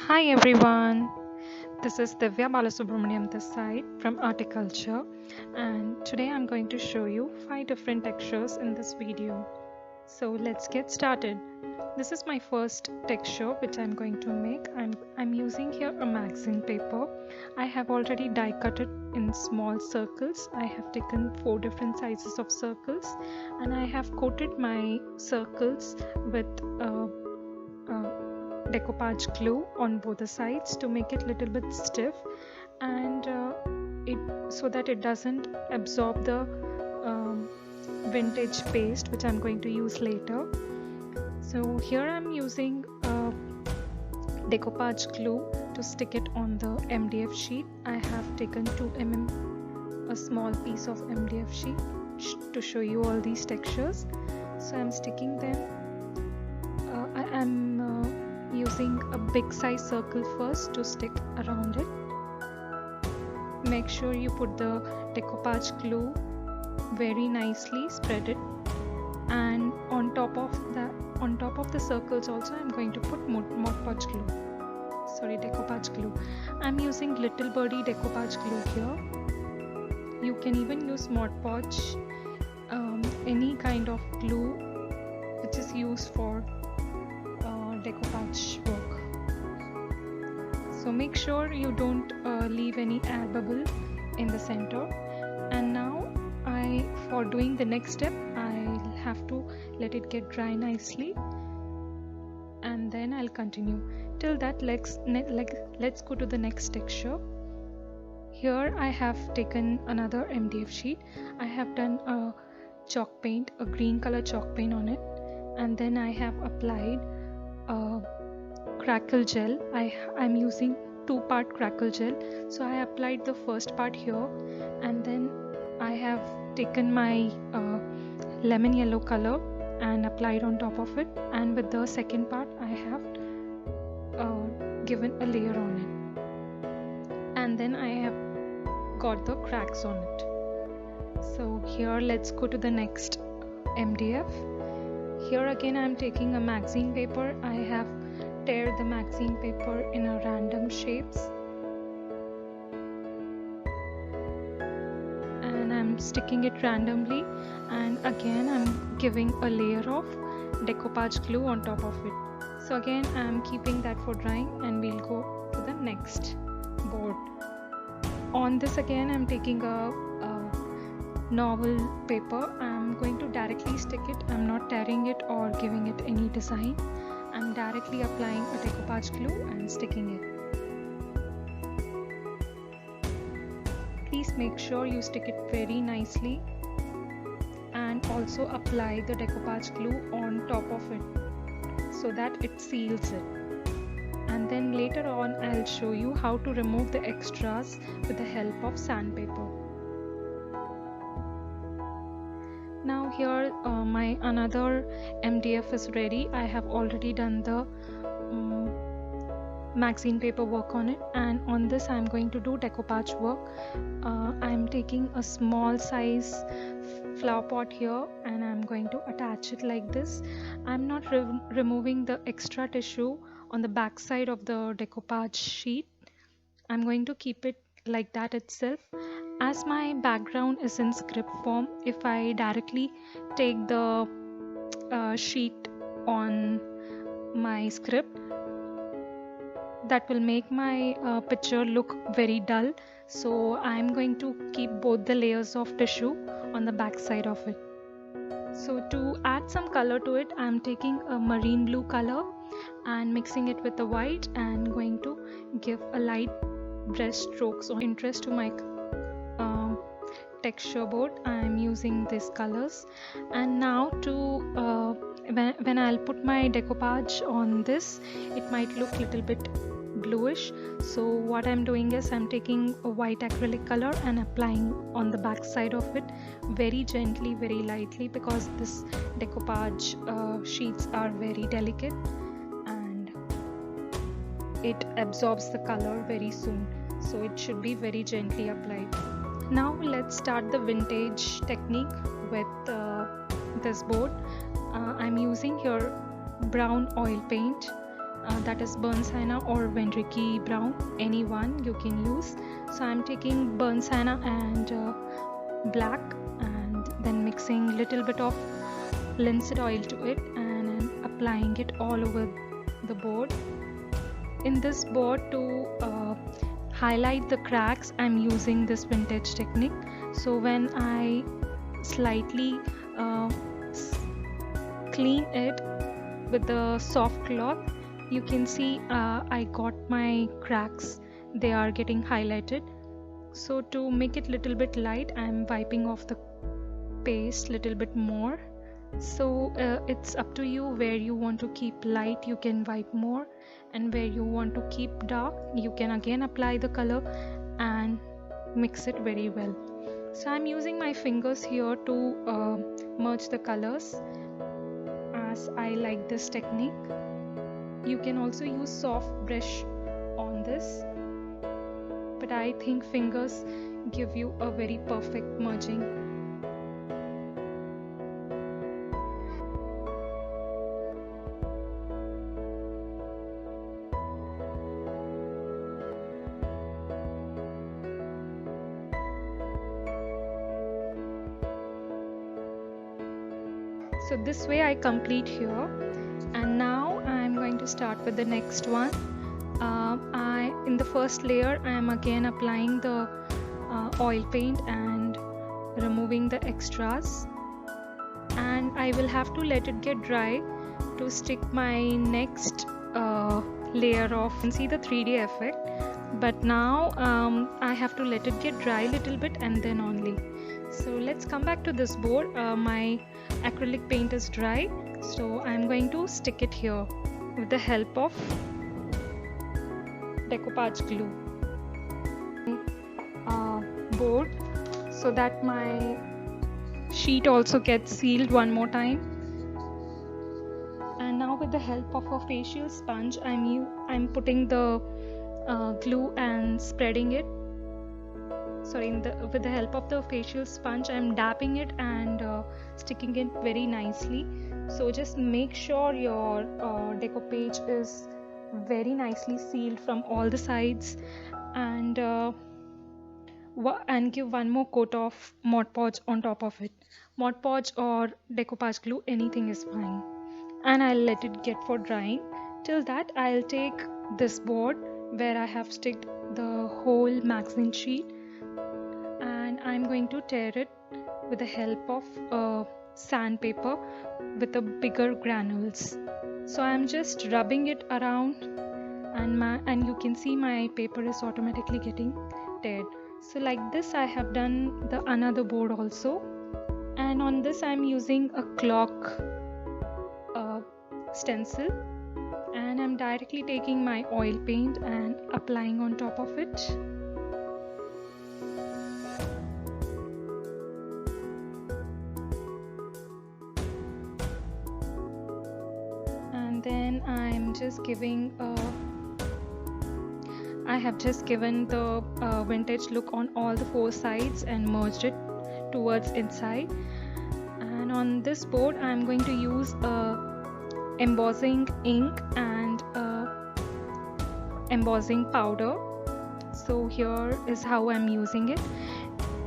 Hi everyone, this is Divya Balasubramaniam this side from ARTiculture, and today I'm going to show you 5 different textures in this video. So let's get started. This is my first texture which I'm going to make. I'm using here a magazine paper. I have already die cut it in small circles. I have taken 4 different sizes of circles and I have coated my circles with decoupage glue on both the sides to make it little bit stiff and so that it doesn't absorb the vintage paste which I'm going to use later. So here I'm using decoupage glue to stick it on the MDF sheet. I have taken 2 mm a small piece of MDF sheet to show you all these textures. So I'm sticking them. I am using a big size circle first to stick around it. Make sure you put the decoupage glue very nicely, spread it, and on top of the circles also I'm going to put decoupage glue. I'm using Little Birdie decoupage glue here. You can even use Mod Podge, any kind of glue which is used for decoupage work. So make sure you don't leave any air bubble in the center. And now for doing the next step, I'll have to let it get dry nicely, and then I'll continue. Till that, let's go to the next texture. Here I have taken another MDF sheet. I have done a chalk paint, a green color chalk paint on it, and then I have applied crackle gel. I'm using 2-part crackle gel. So I applied the first part here, and then I have taken my lemon yellow color and applied on top of it, and with the second part I have given a layer on it, and then I have got the cracks on it. So here let's go to the next MDF. Here again I'm taking a magazine paper. I have tear the magazine paper in a random shapes and I'm sticking it randomly, and again I'm giving a layer of decoupage glue on top of it. So again I'm keeping that for drying, and we'll go to the next board. On this again I'm taking a novel paper. I'm going to directly stick it. I'm not tearing it or giving it any design. I'm directly applying a decoupage glue and sticking it. Please make sure you stick it very nicely, and also apply the decoupage glue on top of it so that it seals it. And then later on I'll show you how to remove the extras with the help of sandpaper. Now here my another MDF is ready. I have already done the magazine paper work on it, and on this I'm going to do decoupage work. I'm taking a small size flower pot here, and I'm going to attach it like this. I'm not removing the extra tissue on the back side of the decoupage sheet. I'm going to keep it like that itself. As my background is in script form, if I directly take the sheet on my script, that will make my picture look very dull. So I'm going to keep both the layers of tissue on the back side of it. So to add some color to it, I'm taking a marine blue color and mixing it with the white, and going to give a light brush strokes on interest to my texture board. I'm using these colors, and now to when I'll put my decoupage on this, it might look little bit bluish. So what I'm doing is I'm taking a white acrylic color and applying on the back side of it very gently, very lightly, because this decoupage sheets are very delicate and it absorbs the color very soon, so it should be very gently applied. Now let's start the vintage technique with this board. I'm using here brown oil paint. that is burnt sienna or Vendriki brown, any one you can use. So I'm taking burnt sienna and black, and then mixing little bit of linseed oil to it and applying it all over the board. In this board, to highlight the cracks, I'm using this vintage technique. So when I slightly clean it with the soft cloth, you can see I got my cracks, they are getting highlighted. So to make it little bit light, I'm wiping off the paste little bit more. So it's up to you, where you want to keep light you can wipe more, and where you want to keep dark you can again apply the color and mix it very well. So I'm using my fingers here to merge the colors, as I like this technique. You can also use soft brush on this, but I think fingers give you a very perfect merging. So this way I complete here, and now I'm going to start with the next one. In the first layer I am again applying the oil paint and removing the extras, and I will have to let it get dry to stick my next layer of, you can see the 3D effect, but now I have to let it get dry a little bit and then only. So let's come back to this board. My acrylic paint is dry, so I'm going to stick it here with the help of decoupage glue board, so that my sheet also gets sealed one more time. And now with the help of a facial sponge, I'm putting the glue and spreading it. Sorry, with the help of the facial sponge, I'm dabbing it and sticking it very nicely. So just make sure your decoupage is very nicely sealed from all the sides, and give one more coat of Mod Podge on top of it. Mod Podge or decoupage glue, anything is fine. And I'll let it get for drying. Till that, I'll take this board where I have sticked the whole magazine sheet, and I'm going to tear it with the help of sandpaper with the bigger granules. So I'm just rubbing it around, and you can see my paper is automatically getting teared. So like this I have done the another board also, and on this I'm using a clock stencil, and I'm directly taking my oil paint and applying on top of it. And then I have just given the vintage look on all the four sides and merged it towards inside. And on this board I'm going to use embossing ink and embossing powder. So here is how I'm using it.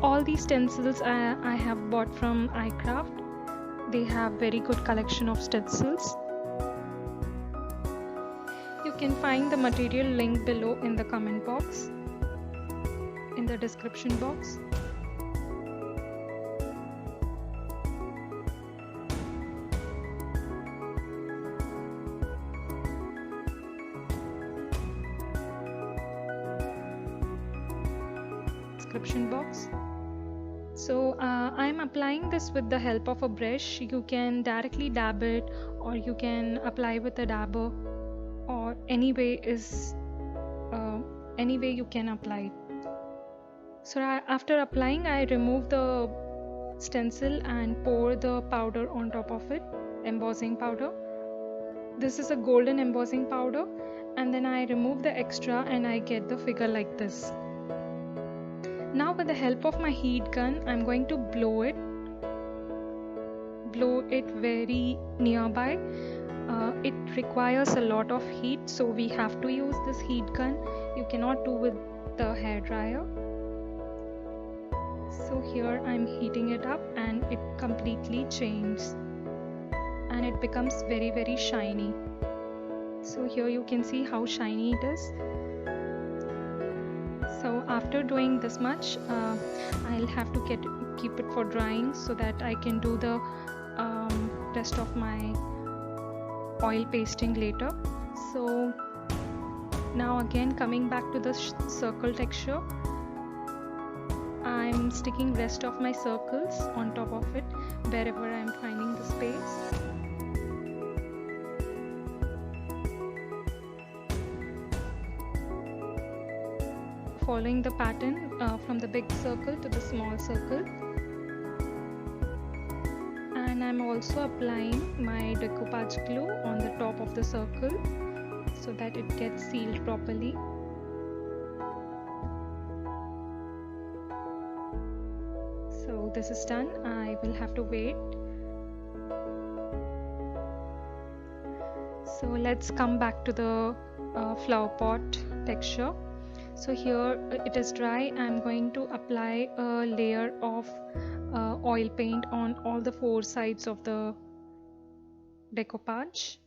All these stencils I have bought from iCraft. They have very good collection of stencils. You can find the material link below in the comment box, in the description box. So I'm applying this with the help of a brush. You can directly dab it, or you can apply with a dabber, or any way you can apply it. So after applying, I remove the stencil and pour the powder on top of it, embossing powder. This is a golden embossing powder, and then I remove the extra and I get the figure like this. Now with the help of my heat gun, I'm going to blow it very nearby. It requires a lot of heat, so we have to use this heat gun. You cannot do with the hair dryer. So here I'm heating it up and it completely changes and it becomes very shiny. So here you can see how shiny it is. So after doing this much, I'll have to keep it for drying so that I can do the rest of my oil pasting later. So now again coming back to the circle texture, I'm sticking rest of my circles on top of it wherever I'm finding the space. Following the pattern from the big circle to the small circle. And I'm also applying my decoupage glue on the top of the circle so that it gets sealed properly. So this is done. I will have to wait. So let's come back to the flower pot texture. So here it is dry. I'm going to apply a layer of oil paint on all the four sides of the decoupage,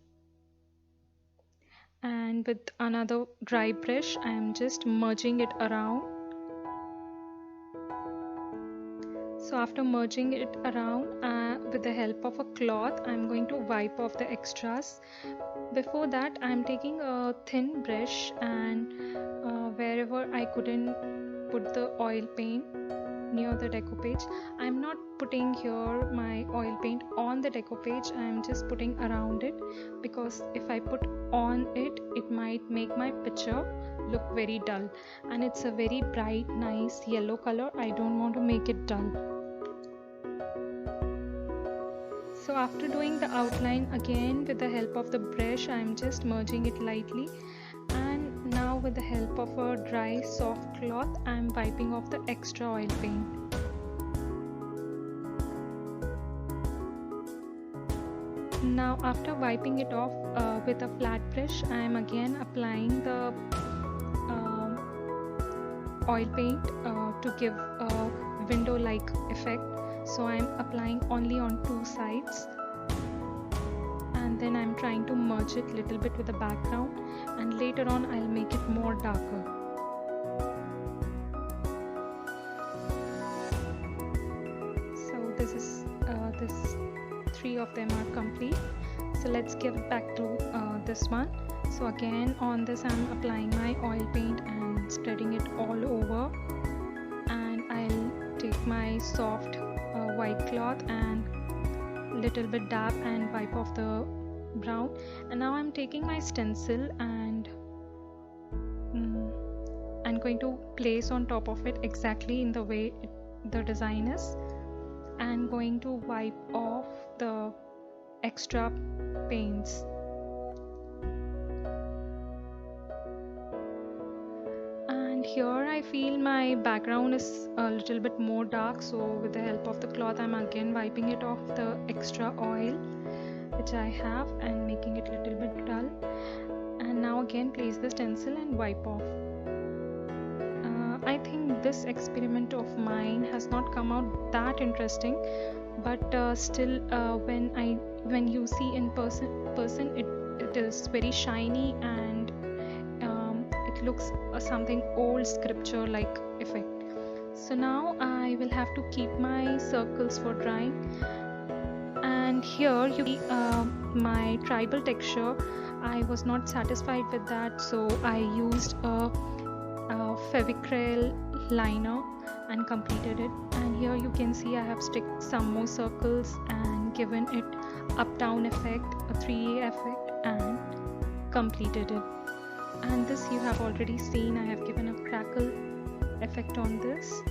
and with another dry brush I am just merging it around. So after merging it around with the help of a cloth, I'm going to wipe off the extras. Before that, I'm taking a thin brush and wherever I couldn't put the oil paint near the decoupage, I'm not putting here my oil paint on the decoupage, I'm just putting around it, because if I put on it, it might make my picture look very dull, and it's a very bright nice yellow color. I don't want to make it dull. So after doing the outline again with the help of the brush, I'm just merging it lightly, and now with the help of a dry soft cloth I'm wiping off the extra oil paint. Now after wiping it off with a flat brush, I am again applying the oil paint to give a window-like effect. So I am applying only on two sides, and then I'm trying to merge it little bit with the background, and later on I'll make it more darker. So this is this three of them are complete. So let's give it back to this one. So again on this I'm applying my oil paint and spreading it all over, and I'll take my soft white cloth and little bit dab and wipe off the brown, and now I'm taking my stencil and I'm going to place on top of it exactly in the way the design is, and going to wipe off the extra paints. Here I feel my background is a little bit more dark, so with the help of the cloth I'm again wiping it off the extra oil which I have and making it a little bit dull, and now again place the stencil and wipe off. I think this experiment of mine has not come out that interesting, but still when you see in person it is very shiny and it looks something old sculpture like effect. So now I will have to keep my circles for drying, and here you see my tribal texture. I was not satisfied with that, so I used a fevicryl liner and completed it. And here you can see I have sticked some more circles and given it up down effect, a 3A effect, and completed it. And this you have already seen, I have given a crackle effect on this,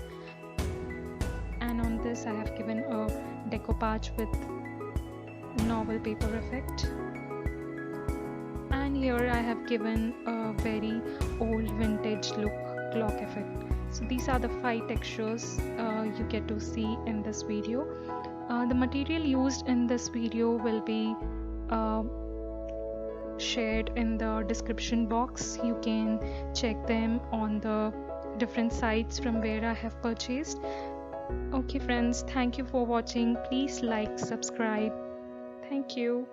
and on this I have given a decoupage with novel paper effect, and here I have given a very old vintage look clock effect. So these are the 5 textures you get to see in this video. The material used in this video will be shared in the description box. You can check them on the different sites from where I have purchased. Okay friends, thank you for watching. Please like, subscribe. Thank you.